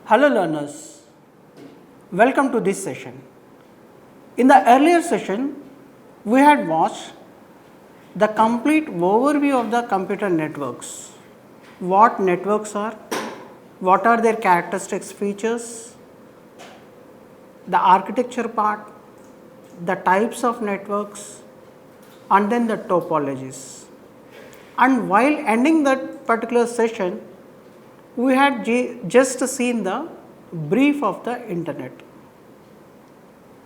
Hello learners, welcome to this session. In the earlier session, we had watched the complete overview of the computer networks. What networks are, what are their characteristics features, the architecture part, the types of networks and then the topologies. And while ending that particular session, we had just seen the brief of the internet.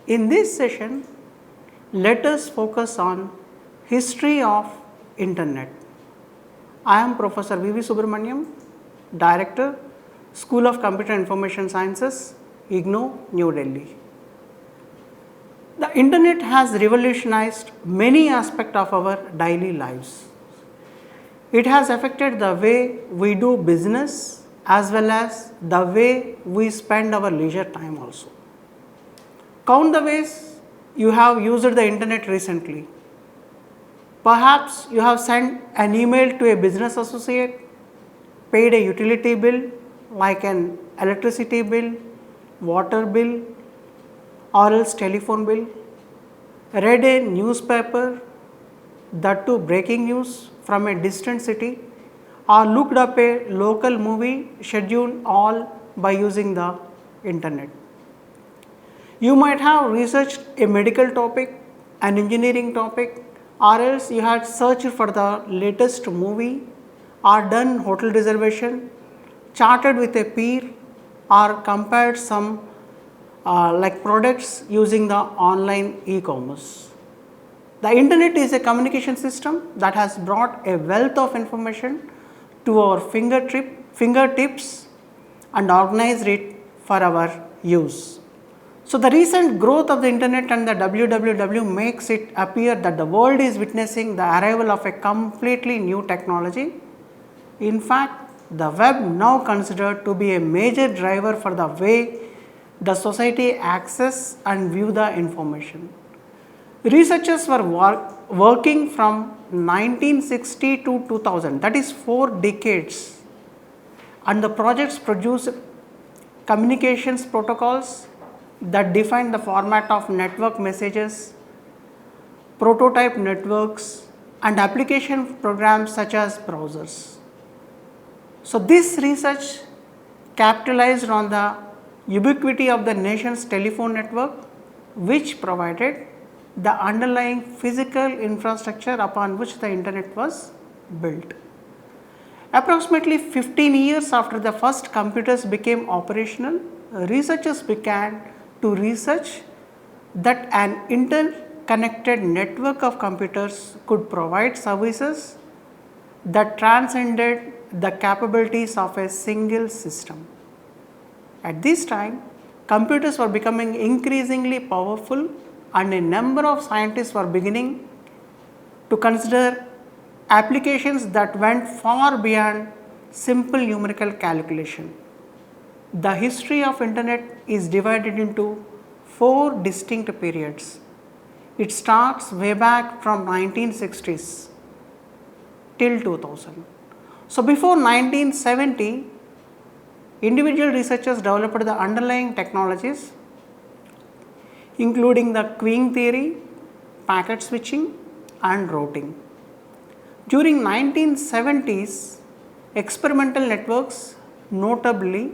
In this session, let us focus on history of internet. I am Professor V.V. Subramaniam, Director, School of Computer Information Sciences, IGNOU, New Delhi. The internet has revolutionized many aspects of our daily lives. It has affected the way we do business as well as the way we spend our leisure time also. Count the ways you have used the internet recently. Perhaps you have sent an email to a business associate, paid a utility bill like an electricity bill, water bill or else telephone bill, read a newspaper, that too breaking news from a distant city, or looked up a local movie schedule, all by using the internet. You might have researched a medical topic, an engineering topic, or else you had searched for the latest movie or done hotel reservation, chatted with a peer or compared some like products using the online e-commerce. The internet is a communication system that has brought a wealth of information to our fingertips and organized it for our use. So, the recent growth of the internet and the WWW makes it appear that the world is witnessing the arrival of a completely new technology. In fact, the web now considered to be a major driver for the way the society access and view the information. Researchers were working from 1960 to 2000, that is 4 decades, and the projects produced communications protocols that define the format of network messages, prototype networks and application programs such as browsers. So, this research capitalized on the ubiquity of the nation's telephone network, which provided the underlying physical infrastructure upon which the internet was built. Approximately 15 years after the first computers became operational, researchers began to research that an interconnected network of computers could provide services that transcended the capabilities of a single system. At this time, computers were becoming increasingly powerful and a number of scientists were beginning to consider applications that went far beyond simple numerical calculation. The history of internet is divided into 4 distinct periods. It starts way back from 1960s till 2000. So, before 1970, individual researchers developed the underlying technologies including the queuing theory, packet switching and routing. During 1970s, experimental networks, notably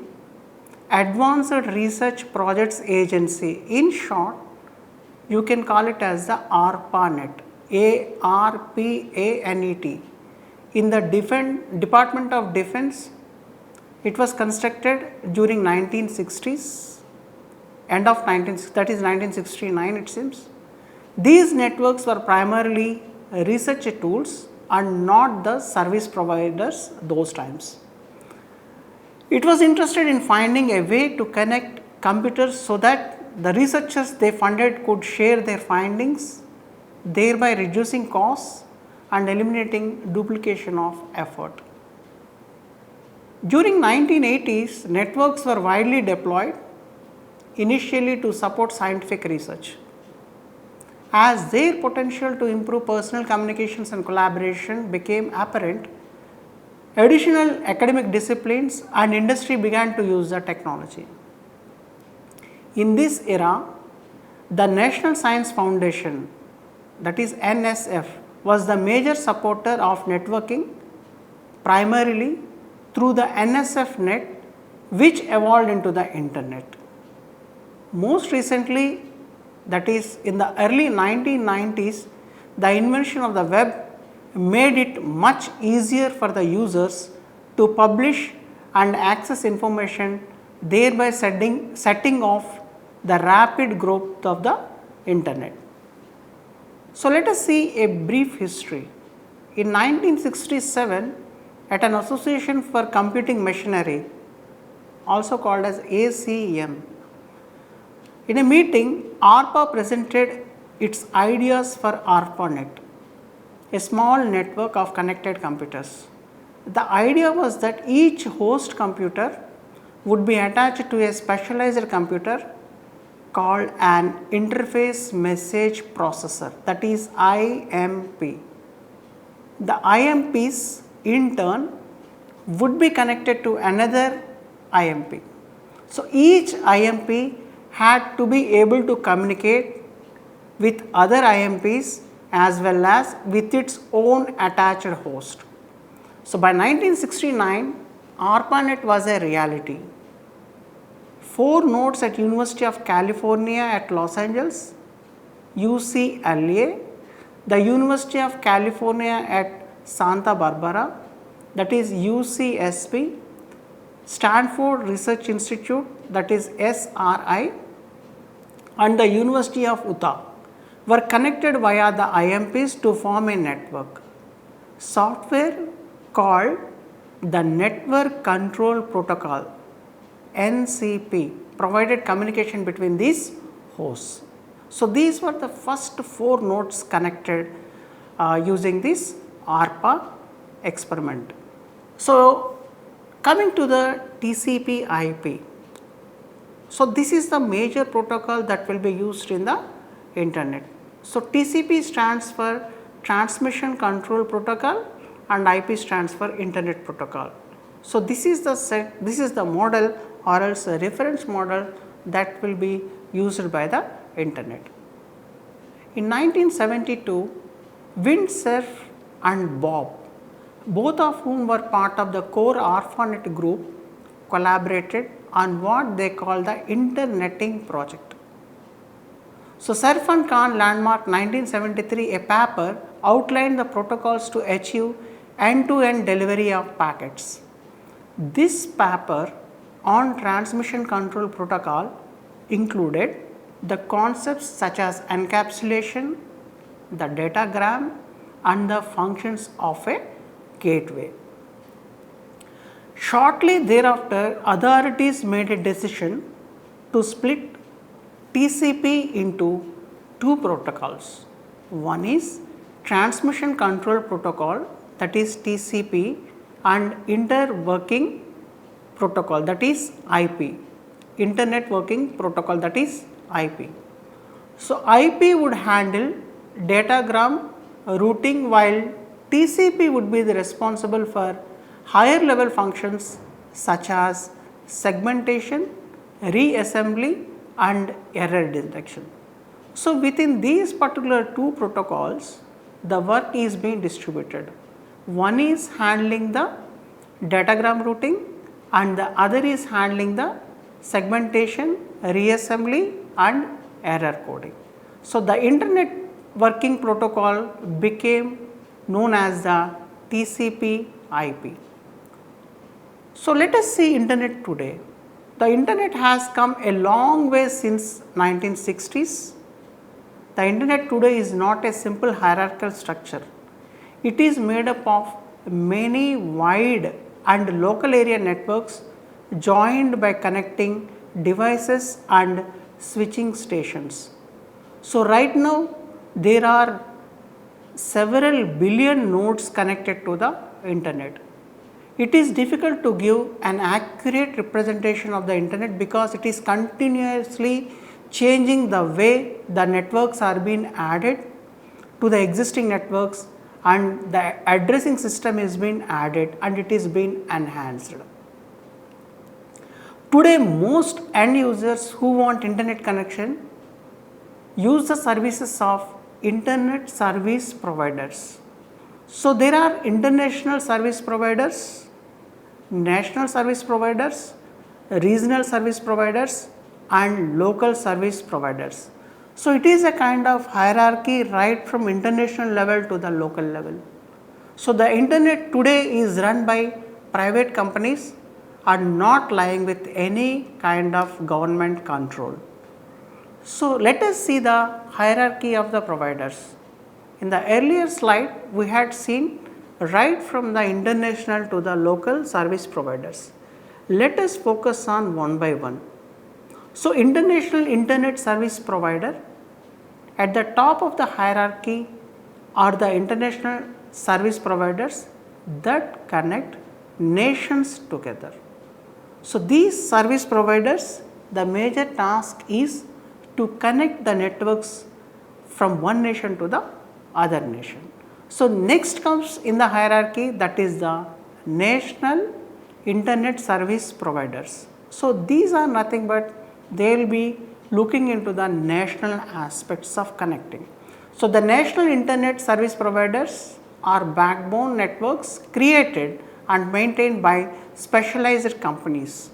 Advanced Research Projects Agency, in short you can call it as the ARPANET, ARPANET, in the Department of Defense. It was constructed during 1960s, end of 1969 it seems. These networks were primarily research tools and not the service providers those times. It was interested in finding a way to connect computers so that the researchers they funded could share their findings, thereby reducing costs and eliminating duplication of effort. During 1980s, networks were widely deployed initially to support scientific research. As their potential to improve personal communications and collaboration became apparent, additional academic disciplines and industry began to use the technology. In this era, the National Science Foundation, that is NSF, was the major supporter of networking, primarily through the NSF net, which evolved into the internet. Most recently, that is in the early 1990s, the invention of the web made it much easier for the users to publish and access information, thereby setting off the rapid growth of the internet. So, let us see a brief history. In 1967, at an Association for Computing Machinery, also called as ACM, in a meeting, ARPA presented its ideas for ARPANET, a small network of connected computers. The idea was that each host computer would be attached to a specialized computer called an interface message processor, that is IMP. The IMPs in turn would be connected to another IMP. So, each IMP had to be able to communicate with other IMPs as well as with its own attached host. So, by 1969, ARPANET was a reality. 4 nodes at University of California at Los Angeles, UCLA, the University of California at Santa Barbara, that is UCSB, Stanford Research Institute, that is SRI, and the University of Utah were connected via the IMPs to form a network. Software called the Network Control Protocol NCP provided communication between these hosts. So, these were the first 4 nodes connected using this ARPA experiment. So, coming to the TCP IP. So, this is the major protocol that will be used in the internet. So, TCP stands for Transmission Control Protocol and IP stands for Internet Protocol. So, this is the model or else a reference model that will be used by the internet. In 1972, Vint Cerf and Bob, both of whom were part of the core ARPANET group, collaborated on what they call the interneting project. So, Cerf and Kahn landmarked 1973 a paper outlined the protocols to achieve end-to-end delivery of packets. This paper on transmission control protocol included the concepts such as encapsulation, the datagram and the functions of a gateway. Shortly thereafter, authorities made a decision to split TCP into 2 protocols. One is Transmission Control Protocol, that is TCP, and Interworking Protocol, that is IP, Internet Working Protocol, that is IP. So, IP would handle datagram routing while TCP would be the responsible for higher level functions such as segmentation, reassembly and error detection. So, within these particular 2 protocols, the work is being distributed. One is handling the datagram routing and the other is handling the segmentation, reassembly and error coding. So, the internet working protocol became known as the TCP IP. So, let us see internet today. The internet has come a long way since 1960s. The internet today is not a simple hierarchical structure. It is made up of many wide and local area networks joined by connecting devices and switching stations. So, right now there are several billion nodes connected to the internet. It is difficult to give an accurate representation of the internet because it is continuously changing the way the networks are being added to the existing networks and the addressing system is being added and it is being enhanced. Today most end users who want internet connection use the services of internet service providers. So, there are international service providers, national service providers, regional service providers and local service providers. So, it is a kind of hierarchy right from international level to the local level. So, the internet today is run by private companies and not lying with any kind of government control. So, let us see the hierarchy of the providers. In the earlier slide, we had seen right from the international to the local service providers. Let us focus on one by one. So, international internet service provider, at the top of the hierarchy are the international service providers that connect nations together. So, these service providers, the major task is to connect the networks from one nation to the other nation. So, next comes in the hierarchy, that is the national internet service providers. So, these are nothing but they will be looking into the national aspects of connecting. So, the national internet service providers are backbone networks created and maintained by specialized companies.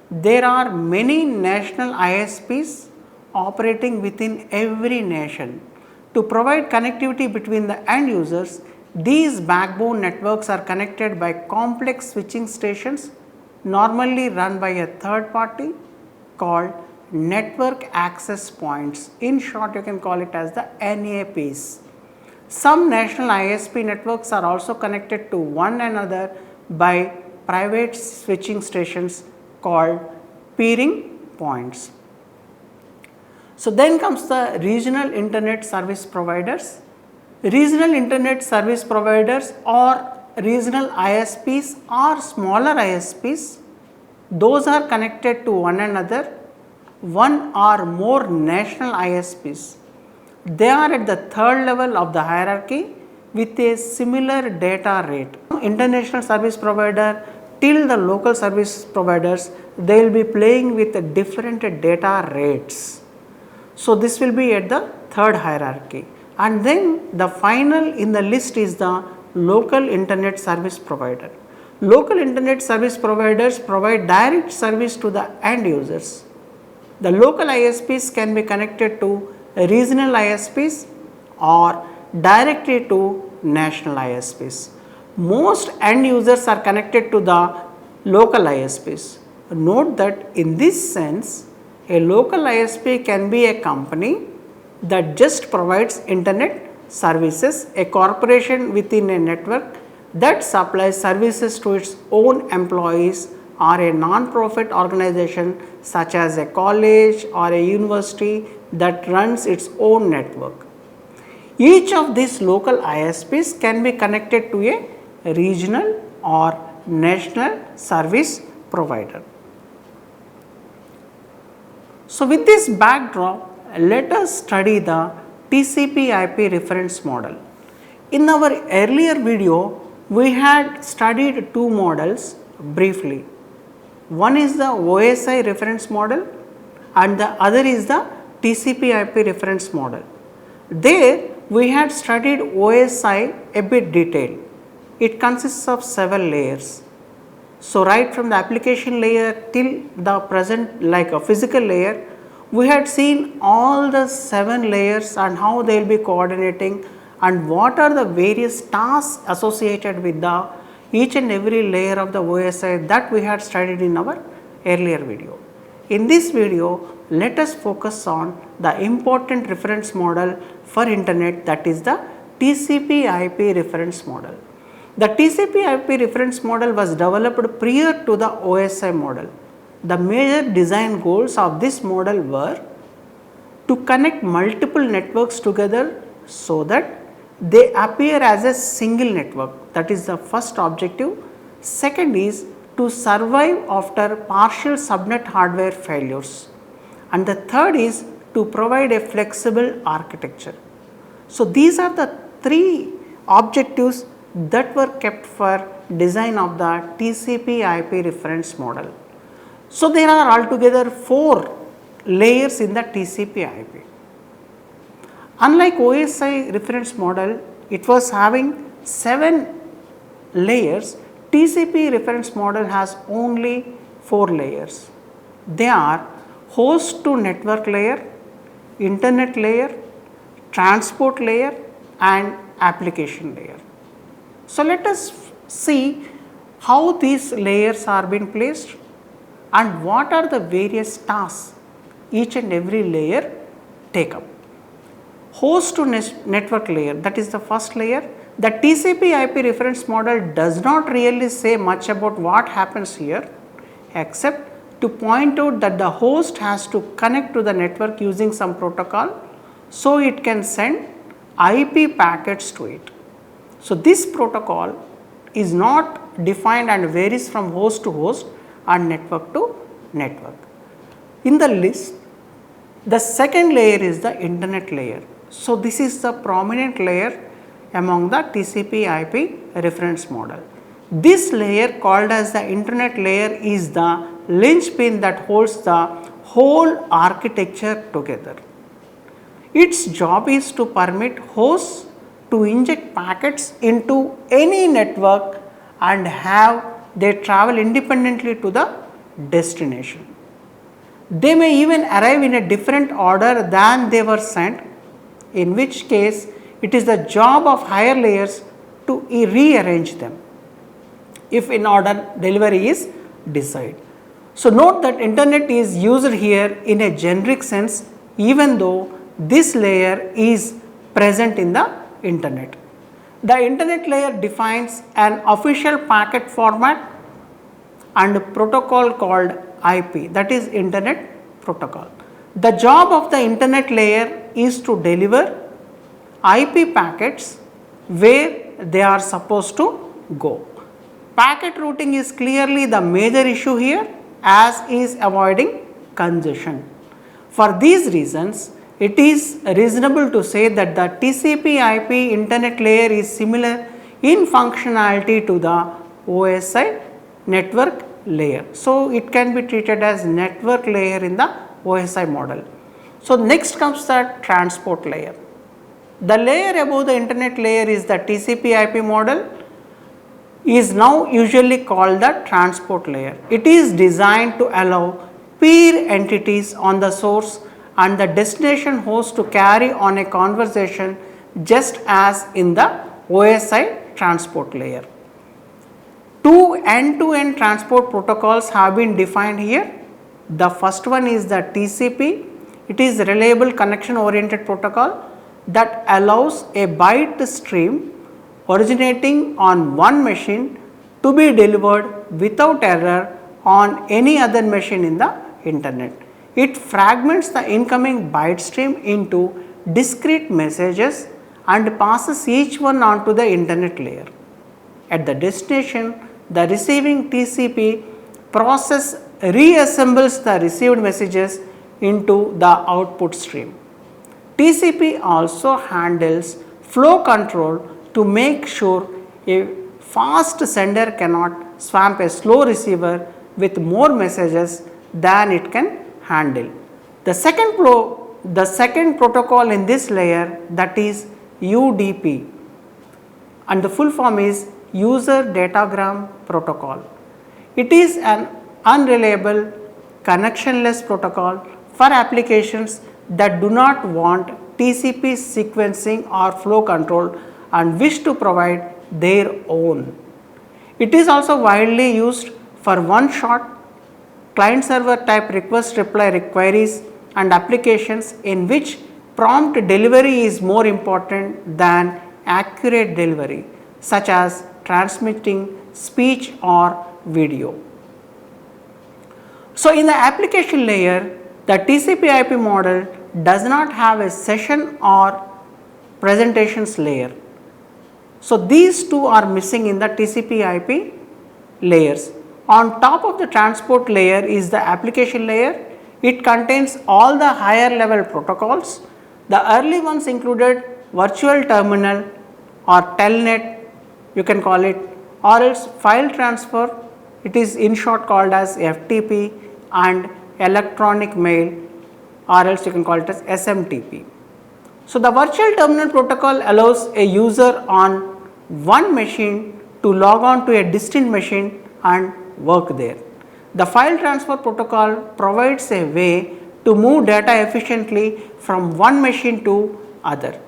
There are many national ISPs operating within every nation. To provide connectivity between the end users, these backbone networks are connected by complex switching stations normally run by a third party called network access points. In short, you can call it as the NAPs. Some national ISP networks are also connected to one another by private switching stations called peering points. So, then comes the regional internet service providers. Regional internet service providers or regional ISPs or smaller ISPs, those are connected to one another, one or more national ISPs. They are at the third level of the hierarchy with a similar data rate. International service provider till the local service providers, they will be playing with different data rates. So, this will be at the third hierarchy, and then the final in the list is the local internet service provider. Local internet service providers provide direct service to the end users. The local ISPs can be connected to regional ISPs or directly to national ISPs. Most end users are connected to the local ISPs. Note that in this sense, a local ISP can be a company that just provides internet services, a corporation within a network that supplies services to its own employees, or a non-profit organization such as a college or a university that runs its own network. Each of these local ISPs can be connected to a regional or national service provider. So, with this backdrop, let us study the TCP/IP reference model. In our earlier video, we had studied two models briefly. One is the OSI reference model and the other is the TCP/IP reference model. There we had studied OSI a bit detailed. It consists of several layers. So, right from the application layer till the present like a physical layer, we had seen all the 7 layers and how they will be coordinating and what are the various tasks associated with the each and every layer of the OSI that we had studied in our earlier video. In this video, let us focus on the important reference model for internet, that is the TCP/IP reference model. The TCP/IP reference model was developed prior to the OSI model. The major design goals of this model were to connect multiple networks together so that they appear as a single network, that is the first objective. Second is to survive after partial subnet hardware failures, and the third is to provide a flexible architecture. So, these are the three objectives that were kept for design of the TCP/IP reference model. So, there are altogether 4 layers in the TCP/IP. Unlike OSI reference model, it was having 7 layers. TCP reference model has only 4 layers. They are host to network layer, internet layer, transport layer and application layer. So, let us see how these layers are being placed and what are the various tasks each and every layer take up. Host to network layer, that is the first layer. The TCP/IP reference model does not really say much about what happens here, except to point out that the host has to connect to the network using some protocol, so it can send IP packets to it. So, this protocol is not defined and varies from host to host and network to network. In the list, the second layer is the internet layer. So, this is the prominent layer among the TCP/IP reference model. This layer called as the internet layer is the linchpin that holds the whole architecture together. Its job is to permit hosts to inject packets into any network and have they travel independently to the destination. They may even arrive in a different order than they were sent, in which case it is the job of higher layers to rearrange them if in order delivery is desired. So, note that internet is used here in a generic sense, even though this layer is present in the internet. The internet layer defines an official packet format and protocol called IP, that is internet protocol. The job of the internet layer is to deliver IP packets where they are supposed to go. Packet routing is clearly the major issue here, as is avoiding congestion. For these reasons, it is reasonable to say that the TCP/IP internet layer is similar in functionality to the OSI network layer. So, it can be treated as network layer in the OSI model. So, next comes the transport layer. The layer above the internet layer is the TCP/IP model, is now usually called the transport layer. It is designed to allow peer entities on the source and the destination host to carry on a conversation just as in the OSI transport layer. Two end-to-end transport protocols have been defined here. The first one is the TCP. It is reliable connection oriented protocol that allows a byte stream originating on one machine to be delivered without error on any other machine in the internet. It fragments the incoming byte stream into discrete messages and passes each one onto the internet layer. At the destination, the receiving TCP process reassembles the received messages into the output stream. TCP also handles flow control to make sure a fast sender cannot swamp a slow receiver with more messages than it can handle. The second protocol in this layer, that is UDP, and the full form is User Datagram Protocol. It is an unreliable connectionless protocol for applications that do not want TCP sequencing or flow control and wish to provide their own. It is also widely used for one-shot client server type request reply queries and applications in which prompt delivery is more important than accurate delivery, such as transmitting speech or video. So, in the application layer, the TCP/IP model does not have a session or presentations layer. So, these two are missing in the TCP/IP layers. On top of the transport layer is the application layer. It contains all the higher level protocols. The early ones included virtual terminal, or telnet, you can call it, or else file transfer, it is in short called as FTP, and electronic mail, or else you can call it as SMTP. So, the virtual terminal protocol allows a user on one machine to log on to a distant machine and work there. The file transfer protocol provides a way to move data efficiently from one machine to other.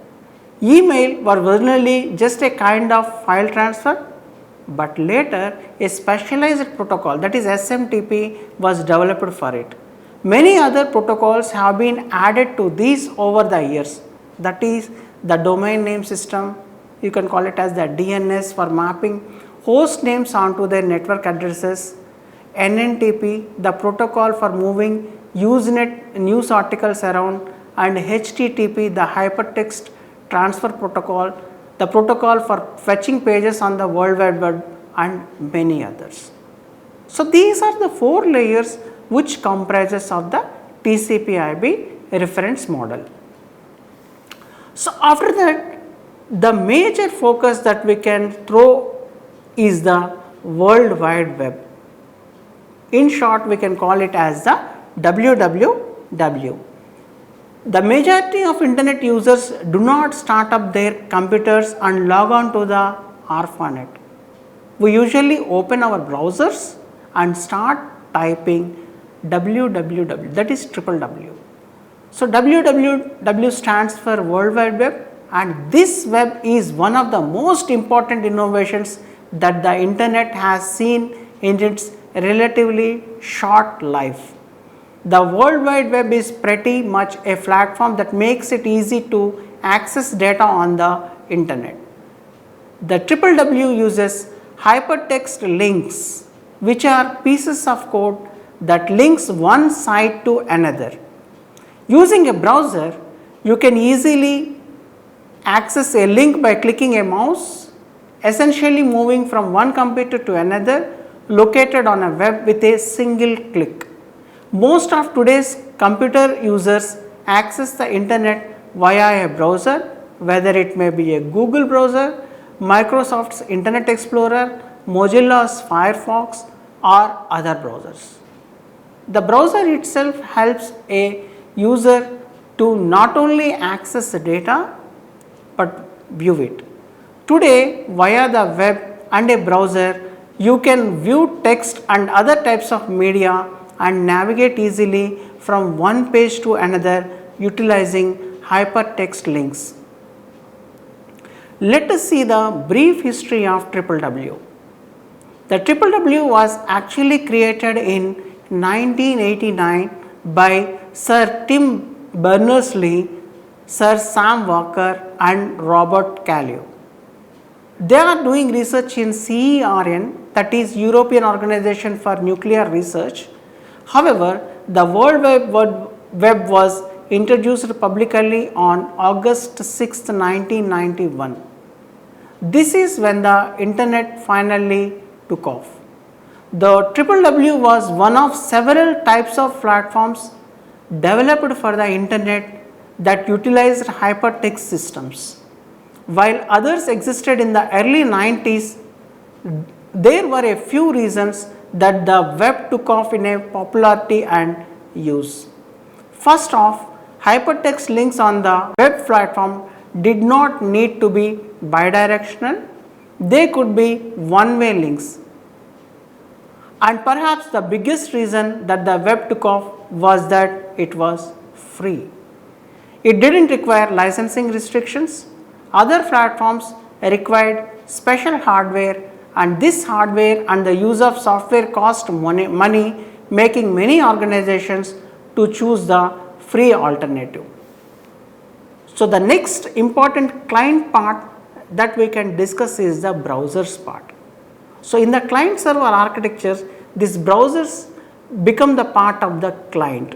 Email was originally just a kind of file transfer, but later a specialized protocol, that is SMTP, was developed for it. Many other protocols have been added to these over the years, that is the domain name system, you can call it as the DNS for mapping host names onto their network addresses, NNTP, the protocol for moving Usenet news articles around, and HTTP, the hypertext transfer protocol, the protocol for fetching pages on the World Wide Web, and many others. So, these are the 4 layers which comprises of the TCP/IP reference model. So, after that, the major focus that we can throw is the World Wide Web. In short, we can call it as the WWW. The majority of internet users do not start up their computers and log on to the ARPANET. We usually open our browsers and start typing www, that is www. So, WWW stands for World Wide Web, and this web is one of the most important innovations that the internet has seen in its relatively short life. The World Wide Web is pretty much a platform that makes it easy to access data on the internet. The WWW uses hypertext links, which are pieces of code that links one site to another. Using a browser, you can easily access a link by clicking a mouse, essentially moving from one computer to another located on a web with a single click. Most of today's computer users access the internet via a browser, whether it may be a Google browser, Microsoft's Internet Explorer, Mozilla's Firefox, or other browsers. The browser itself helps a user to not only access the data but view it. Today, via the web and a browser, you can view text and other types of media and navigate easily from one page to another utilizing hypertext links. Let us see the brief history of WWW. The WWW was actually created in 1989 by Sir Tim Berners-Lee, Sir Sam Walker, and Robert Callio. They are doing research in CERN, that is European Organization for Nuclear Research. However, the World Wide Web was introduced publicly on August 6, 1991. This is when the internet finally took off. The WWW was one of several types of platforms developed for the internet that utilized hypertext systems. While others existed in the early 90s, there were a few reasons that the web took off in a popularity and use. First off, hypertext links on the web platform did not need to be bidirectional, they could be one-way links. And perhaps the biggest reason that the web took off was that it was free. It did not require licensing restrictions. Other platforms required special hardware, and this hardware and the use of software cost money, making many organizations to choose the free alternative. So, the next important client part that we can discuss is the browsers part. So, in the client server architectures, these browsers become the part of the client.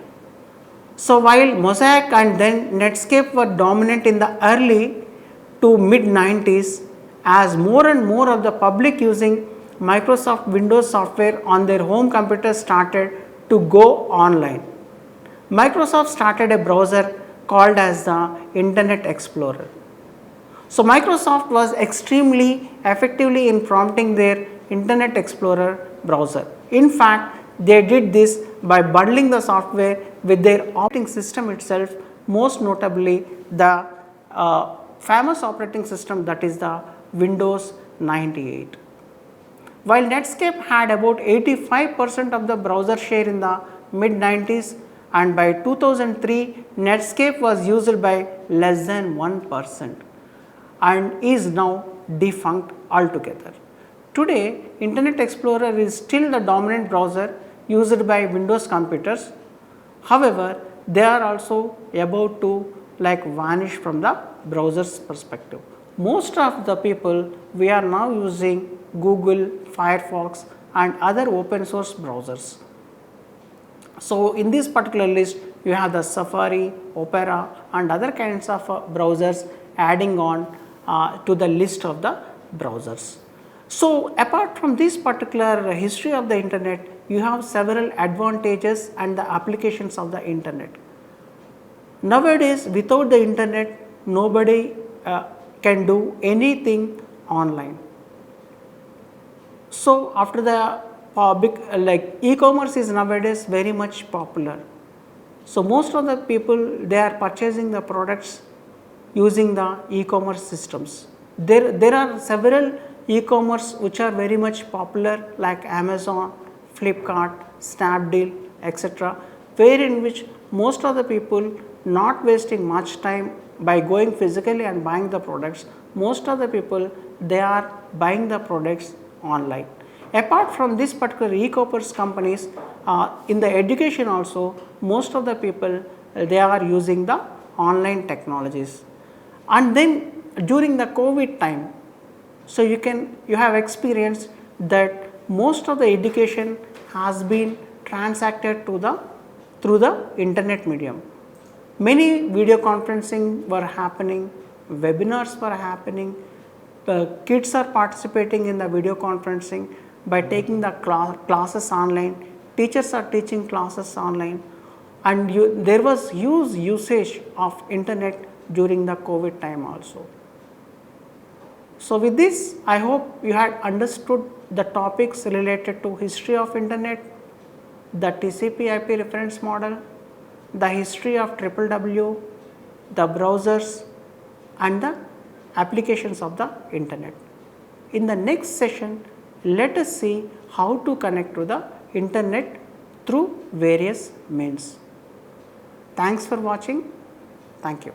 So, while Mosaic and then Netscape were dominant in the early to mid 90s, as more and more of the public using Microsoft Windows software on their home computers started to go online, Microsoft started a browser called as the Internet Explorer. So, Microsoft was extremely effectively in prompting their Internet Explorer browser. In fact, they did this by bundling the software with their operating system itself, most notably the famous operating system, that is the Windows 98. While Netscape had about 85% of the browser share in the mid 90s, and by 2003 Netscape was used by less than 1% and is now defunct altogether. Today, Internet Explorer is still the dominant browser used by Windows computers. However, they are also about to vanish from the browser's perspective. Most of the people, we are now using Google, Firefox and other open source browsers. So, in this particular list, you have the Safari, Opera and other kinds of browsers adding on to the list of the browsers. So, apart from this particular history of the internet, you have several advantages and the applications of the internet. Nowadays, without the internet, nobody can do anything online. So, after the big e-commerce is nowadays very much popular. So, most of the people, they are purchasing the products using the e-commerce systems. There are several e-commerce which are very much popular like Amazon, Flipkart, Snapdeal, etc., wherein which most of the people not wasting much time by going physically and buying the products. Most of the people, they are buying the products online. Apart from this particular e-commerce companies, in the education also, most of the people, they are using the online technologies. And then during the COVID time, so you have experienced that most of the education has been transacted through the internet medium. Many video conferencing were happening, webinars were happening, kids are participating in the video conferencing by taking the classes online, teachers are teaching classes online, and there was huge usage of internet during the COVID time also. So, with this, I hope you had understood the topics related to history of internet, the TCP/IP reference model, the history of WWW, the browsers and the applications of the internet. In the next session, let us see how to connect to the internet through various means. Thanks for watching. Thank you.